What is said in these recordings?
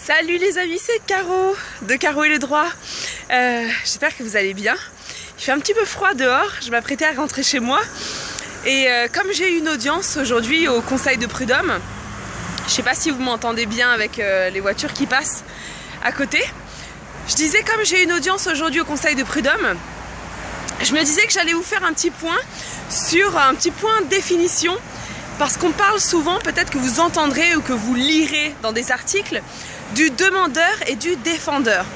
Salut les amis, c'est Caro de Caro et les droits. J'espère que vous allez bien. Il fait un petit peu froid dehors, je m'apprêtais à rentrer chez moi. Et comme j'ai eu une audience aujourd'hui au conseil de prud'homme, je sais pas si vous m'entendez bien avec les voitures qui passent à côté. Je disais, comme j'ai eu une audience aujourd'hui au conseil de prud'homme, je me disais que j'allais vous faire un petit point sur un petit point de définition. Parce qu'on parle souvent, peut-être que vous entendrez ou que vous lirez dans des articles, du demandeur et du défendeur.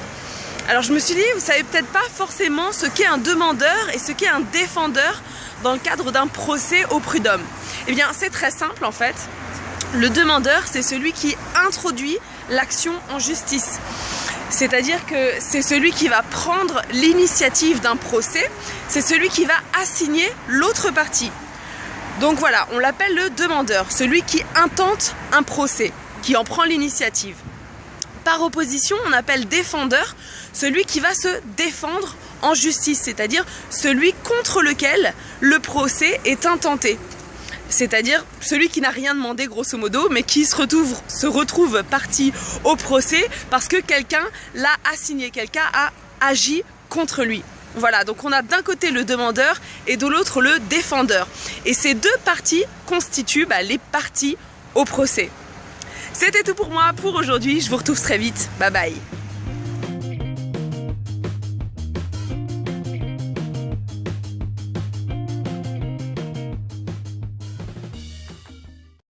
Alors je me suis dit, vous savez peut-être pas forcément ce qu'est un demandeur et ce qu'est un défendeur dans le cadre d'un procès au prud'homme. Eh bien c'est très simple en fait. Le demandeur, c'est celui qui introduit l'action en justice. C'est-à-dire que c'est celui qui va prendre l'initiative d'un procès, c'est celui qui va assigner l'autre partie. Donc voilà, on l'appelle le demandeur, celui qui intente un procès, qui en prend l'initiative. Par opposition, on appelle défendeur, celui qui va se défendre en justice, c'est-à-dire celui contre lequel le procès est intenté. C'est-à-dire celui qui n'a rien demandé grosso modo, mais qui se retrouve partie au procès parce que quelqu'un l'a assigné, quelqu'un a agi contre lui. Voilà, donc on a d'un côté le demandeur et de l'autre le défendeur. Et ces deux parties constituent les parties au procès. C'était tout pour moi pour aujourd'hui, je vous retrouve très vite. Bye bye.